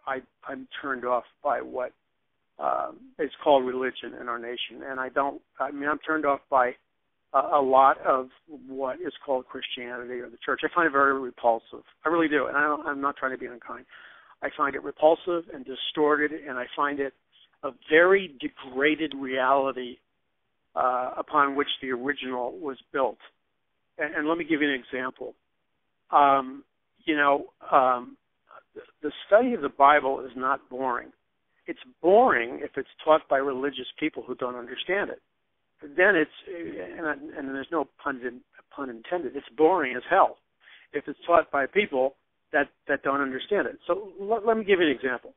I'm turned off by what is called religion in our nation, and I'm turned off by a lot of what is called Christianity or the church. I find it very repulsive. I really do, and I'm not trying to be unkind. I find it repulsive and distorted, and I find it a very degraded reality upon which the original was built. And let me give you an example. The study of the Bible is not boring. It's boring if it's taught by religious people who don't understand it. Then and there's no pun intended, it's boring as hell if it's taught by people that don't understand it. So let me give you an example.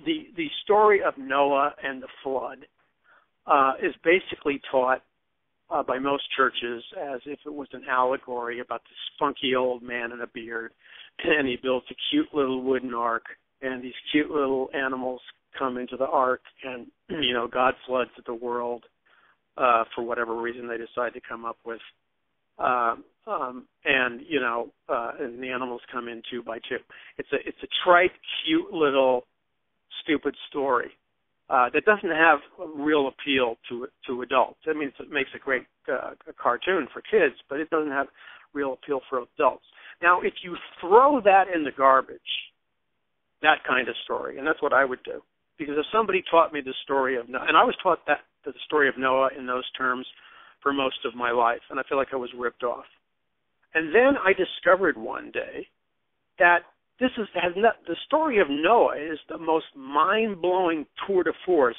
The story of Noah and the flood is basically taught by most churches as if it was an allegory about this funky old man in a beard, and he built a cute little wooden ark, and these cute little animals come into the ark, and God floods the world for whatever reason they decide to come up with, and the animals come in 2 by 2. It's a trite, cute little stupid story that doesn't have real appeal to adults. I mean, it makes a great cartoon for kids, but it doesn't have real appeal for adults. Now, if you throw that in the garbage, that kind of story, and that's what I would do, because if somebody taught me the story of Noah, and I was taught the story of Noah in those terms for most of my life, and I feel like I was ripped off. And then I discovered one day that the story of Noah is the most mind-blowing tour de force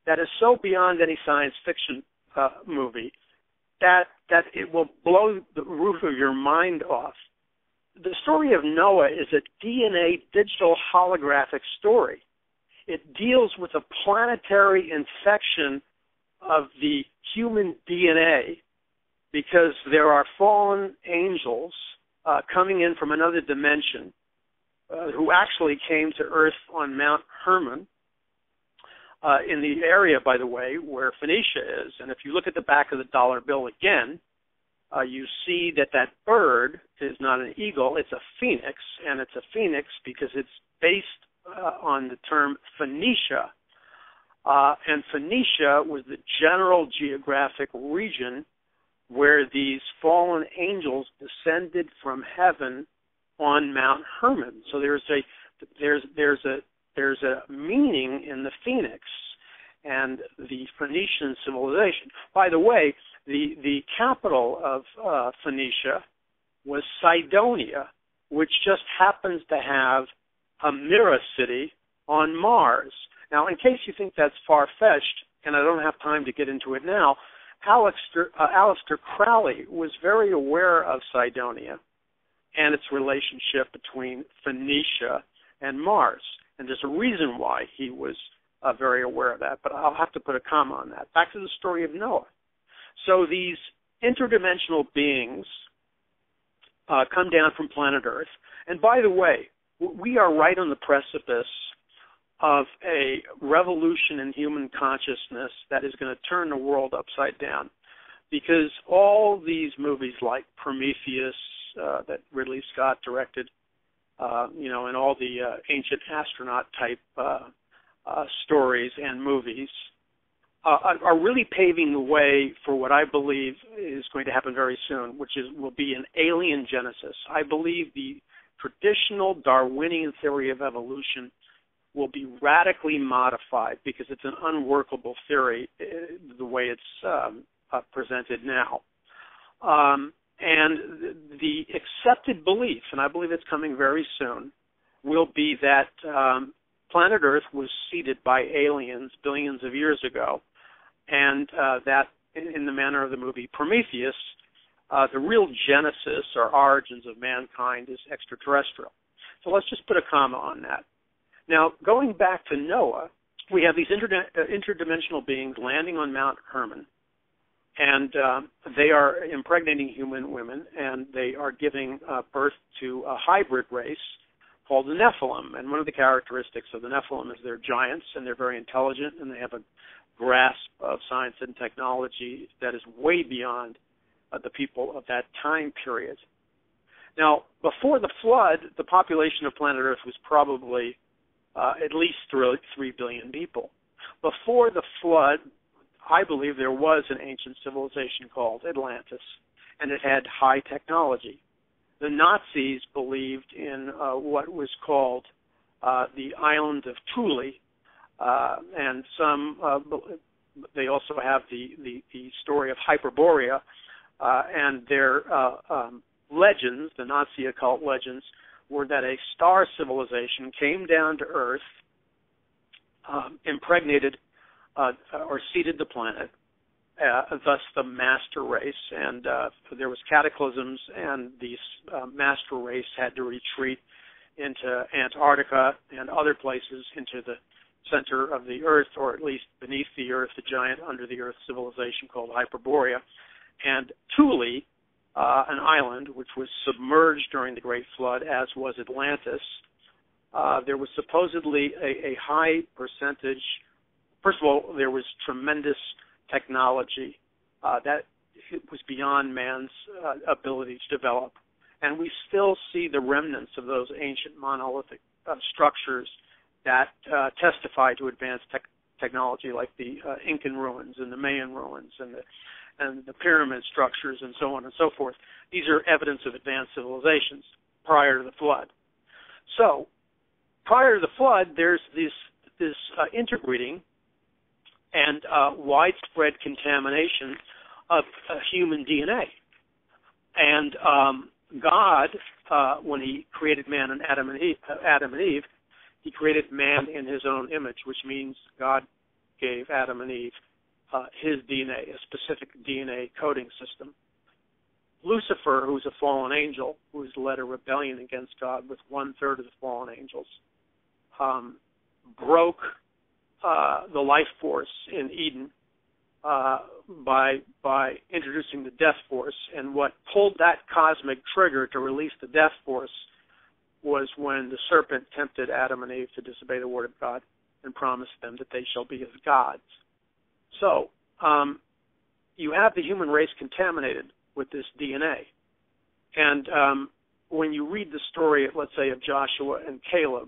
that is so beyond any science fiction movie that it will blow the roof of your mind off. The story of Noah is a DNA digital holographic story. It deals with a planetary infection of the human DNA because there are fallen angels coming in from another dimension who actually came to Earth on Mount Hermon in the area, by the way, where Phoenicia is. And if you look at the back of the dollar bill again, you see that bird is not an eagle, it's a phoenix, and it's a phoenix because it's based on the term Phoenicia. And Phoenicia was the general geographic region where these fallen angels descended from heaven on Mount Hermon. So there's a meaning in the phoenix and the Phoenician civilization. By the way, the capital of Phoenicia was Cydonia, which just happens to have a mirror city on Mars. Now, in case you think that's far-fetched, and I don't have time to get into it now, Aleister Crowley was very aware of Cydonia and its relationship between Phoenicia and Mars. And there's a reason why he was very aware of that, but I'll have to put a comma on that. Back to the story of Noah. So these interdimensional beings come down from planet Earth. And by the way, we are right on the precipice of a revolution in human consciousness that is going to turn the world upside down. Because all these movies like Prometheus that Ridley Scott directed, and all the ancient astronaut type stories and movies are really paving the way for what I believe is going to happen very soon, which will be an alien genesis. I believe the traditional Darwinian theory of evolution will be radically modified because it's an unworkable theory the way it's presented now. And the accepted belief, and I believe it's coming very soon, will be that planet Earth was seeded by aliens billions of years ago, and that in the manner of the movie Prometheus, the real genesis or origins of mankind is extraterrestrial. So let's just put a comma on that. Now, going back to Noah, we have these interdimensional beings landing on Mount Hermon, and they are impregnating human women, and they are giving birth to a hybrid race called the Nephilim. And one of the characteristics of the Nephilim is they're giants, and they're very intelligent, and they have a grasp of science and technology that is way beyond the people of that time period. Now, before the flood, the population of planet Earth was probably at least 3 billion people. Before the flood, I believe there was an ancient civilization called Atlantis, and it had high technology. The Nazis believed in what was called the island of Thule, and they also have the story of Hyperborea, and their legends, the Nazi occult legends, were that a star civilization came down to Earth, impregnated or seeded the planet, thus the master race, and there was cataclysms, and the master race had to retreat into Antarctica and other places into the center of the Earth, or at least beneath the Earth, the giant under-the-earth civilization called Hyperborea. And Thule, an island which was submerged during the Great Flood, as was Atlantis, there was supposedly a high percentage. First of all, there was tremendous technology that was beyond man's ability to develop. And we still see the remnants of those ancient monolithic structures that testify to advanced technology, like the Incan ruins and the Mayan ruins and the pyramid structures and so on and so forth. These are evidence of advanced civilizations prior to the flood. So prior to the flood, there's this interbreeding and widespread contamination of human DNA. And God, when he created man and Adam and Eve, he created man in his own image, which means God gave Adam and Eve his DNA, a specific DNA coding system. Lucifer, who's a fallen angel, who's led a rebellion against God with 1/3 of the fallen angels, broke the life force in Eden by introducing the death force. And what pulled that cosmic trigger to release the death force was when the serpent tempted Adam and Eve to disobey the word of God and promised them that they shall be as gods. So you have the human race contaminated with this DNA. And when you read the story, let's say, of Joshua and Caleb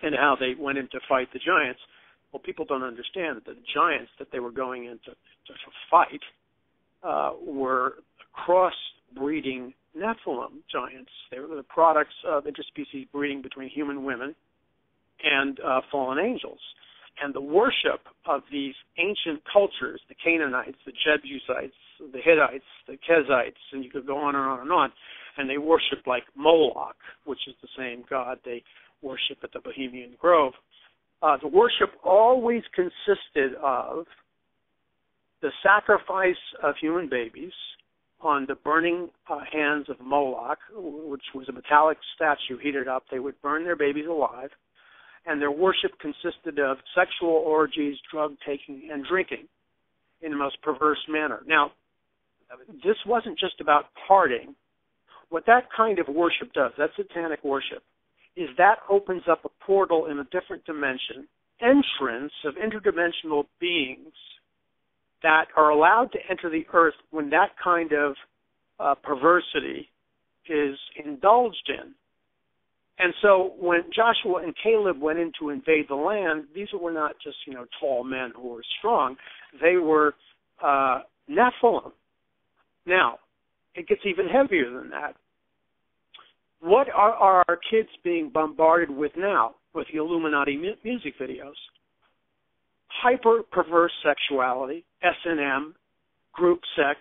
and how they went in to fight the giants, well, people don't understand that the giants that they were going in to fight were cross-breeding Nephilim giants. They were the products of interspecies breeding between human women and fallen angels. And the worship of these ancient cultures, the Canaanites, the Jebusites, the Hittites, the Kezites, and you could go on and on and on, and they worshiped like Moloch, which is the same god they worship at the Bohemian Grove. The worship always consisted of the sacrifice of human babies on the burning hands of Moloch, which was a metallic statue heated up. They would burn their babies alive, and their worship consisted of sexual orgies, drug-taking, and drinking in the most perverse manner. Now, this wasn't just about partying. What that kind of worship does, that satanic worship, is that opens up a portal in a different dimension, entrance of interdimensional beings that are allowed to enter the earth when that kind of perversity is indulged in. And so when Joshua and Caleb went in to invade the land, these were not just, tall men who were strong. They were Nephilim. Now, it gets even heavier than that. What are our kids being bombarded with now with the Illuminati music videos? Hyper-perverse sexuality, S&M, group sex,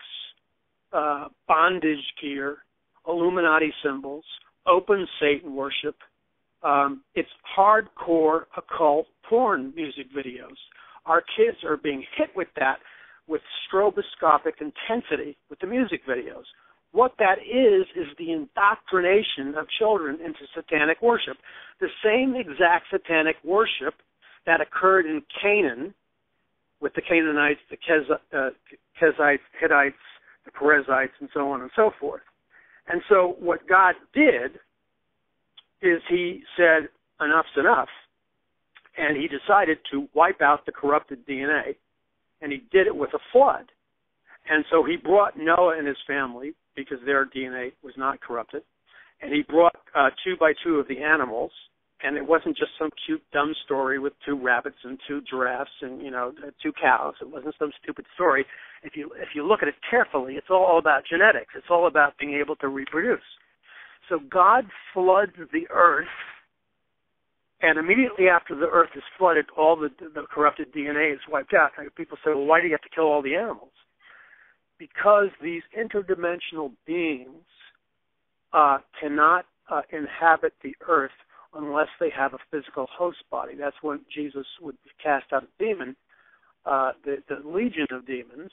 bondage gear, Illuminati symbols, open Satan worship. It's hardcore occult porn music videos. Our kids are being hit with that with stroboscopic intensity with the music videos. What that is the indoctrination of children into satanic worship. The same exact satanic worship that occurred in Canaan with the Canaanites, the Kezites, Hittites, the Perizzites, and so on and so forth. And so what God did is he said, enough's enough, and he decided to wipe out the corrupted DNA, and he did it with a flood. And so he brought Noah and his family because their DNA was not corrupted. And he brought 2 by 2 of the animals, and it wasn't just some cute, dumb story with 2 rabbits and 2 giraffes and, 2 cows. It wasn't some stupid story. If you look at it carefully, it's all about genetics. It's all about being able to reproduce. So God floods the earth, and immediately after the earth is flooded, all the corrupted DNA is wiped out. And people say, well, why do you have to kill all the animals? Because these interdimensional beings cannot inhabit the earth unless they have a physical host body. That's when Jesus would cast out a demon. The legion of demons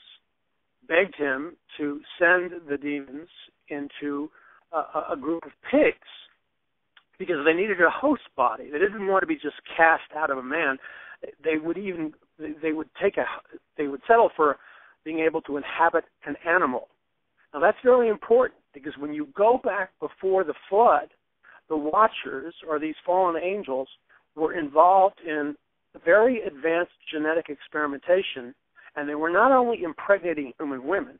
begged him to send the demons into a group of pigs because they needed a host body. They didn't want to be just cast out of a man. They would settle for being able to inhabit an animal. Now that's very important because when you go back before the flood, the Watchers, or these fallen angels, were involved in very advanced genetic experimentation, and they were not only impregnating human women,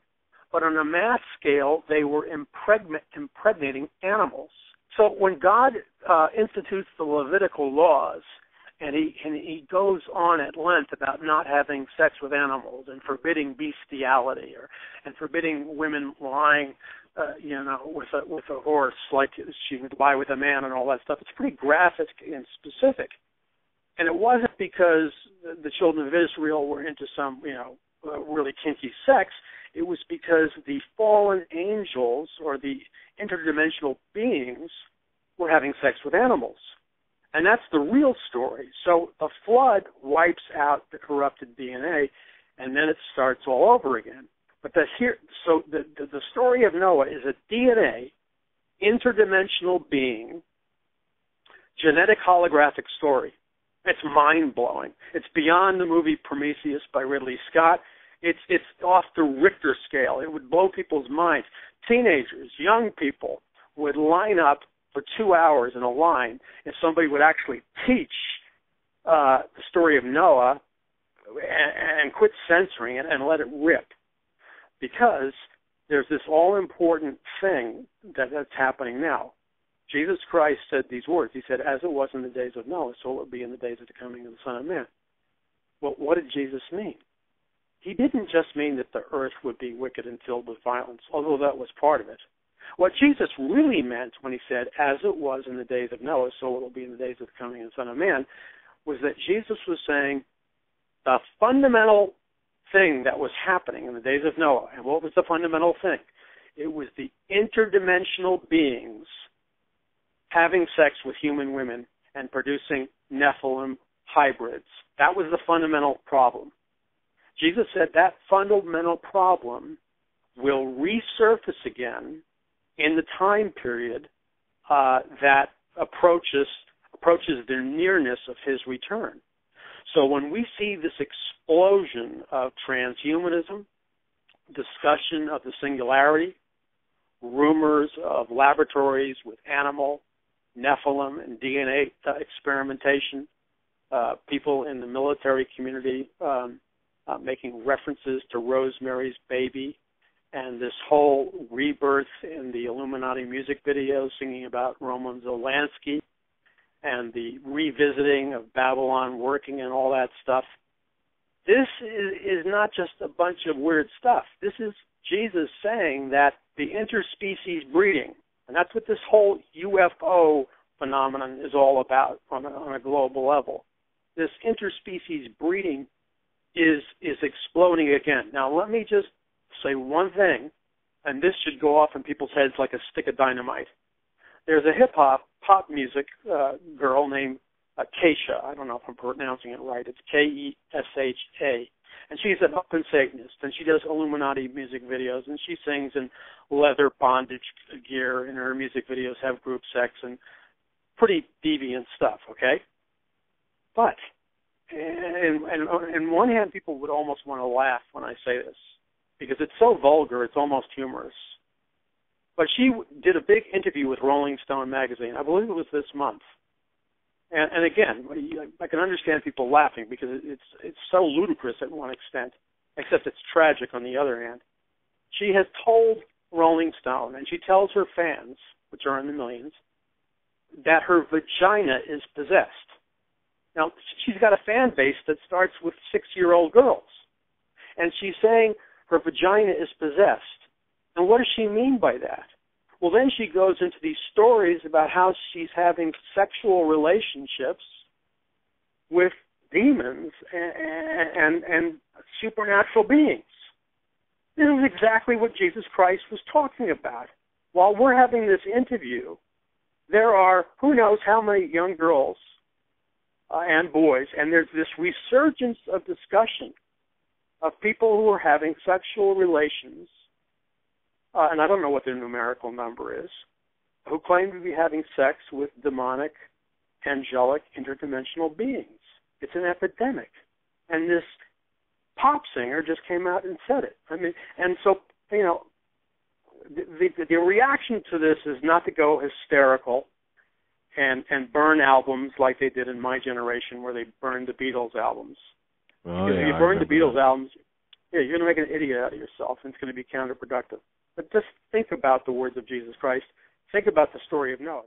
but on a mass scale, they were impregnating animals. So when God institutes the Levitical laws, and he goes on at length about not having sex with animals and forbidding bestiality and forbidding women lying, with a horse like she would lie with a man and all that stuff. It's pretty graphic and specific. And it wasn't because the children of Israel were into some, really kinky sex. It was because the fallen angels or the interdimensional beings were having sex with animals. And that's the real story. So the flood wipes out the corrupted DNA, and then it starts all over again. But the story of Noah is a DNA, interdimensional being, genetic holographic story. It's mind-blowing. It's beyond the movie Prometheus by Ridley Scott. It's off the Richter scale. It would blow people's minds. Teenagers, young people would line up for 2 hours in a line if somebody would actually teach the story of Noah and quit censoring it and let it rip. Because there's this all-important thing that's happening now. Jesus Christ said these words. He said, as it was in the days of Noah, so it will be in the days of the coming of the Son of Man. Well, what did Jesus mean? He didn't just mean that the earth would be wicked and filled with violence, although that was part of it. What Jesus really meant when he said, as it was in the days of Noah, so it will be in the days of the coming of the Son of Man, was that Jesus was saying the fundamental thing that was happening in the days of Noah. And what was the fundamental thing? It was the interdimensional beings having sex with human women and producing Nephilim hybrids. That was the fundamental problem. Jesus said that fundamental problem will resurface again in the time period that approaches the nearness of his return. So when we see this explosion of transhumanism, discussion of the singularity, rumors of laboratories with animal, Nephilim, and DNA experimentation, people in the military community making references to Rosemary's Baby, and this whole rebirth in the Illuminati music video singing about Roman Zelensky, and the revisiting of Babylon working and all that stuff. This is not just a bunch of weird stuff. This is Jesus saying that the interspecies breeding, and that's what this whole UFO phenomenon is all about on a global level. This interspecies breeding is exploding again. Now, let me just say one thing, and this should go off in people's heads like a stick of dynamite. There's a pop music girl named Keisha. I don't know if I'm pronouncing it right. It's Kesha. And she's an open Satanist, and she does Illuminati music videos, and she sings in leather bondage gear, and her music videos have group sex and pretty deviant stuff, okay? But, and on one hand, people would almost want to laugh when I say this, because it's so vulgar, it's almost humorous. But she did a big interview with Rolling Stone magazine. I believe it was this month. And again, I can understand people laughing because it's so ludicrous at one extent, except it's tragic on the other hand. She has told Rolling Stone, and she tells her fans, which are in the millions, that her vagina is possessed. Now, she's got a fan base that starts with 6-year-old girls, and she's saying her vagina is possessed. And what does she mean by that? Well, then she goes into these stories about how she's having sexual relationships with demons and supernatural beings. This is exactly what Jesus Christ was talking about. While we're having this interview, there are who knows how many young girls and boys, and there's this resurgence of discussion of people who are having sexual relations, and I don't know what their numerical number is, who claim to be having sex with demonic, angelic, interdimensional beings. It's an epidemic. And this pop singer just came out and said it. I mean, and so, you know, the reaction to this is not to go hysterical and burn albums like they did in my generation, where they burned the Beatles albums. Oh, because if you burn the Beatles albums, you're going to make an idiot out of yourself, and it's going to be counterproductive. But just think about the words of Jesus Christ. Think about the story of Noah.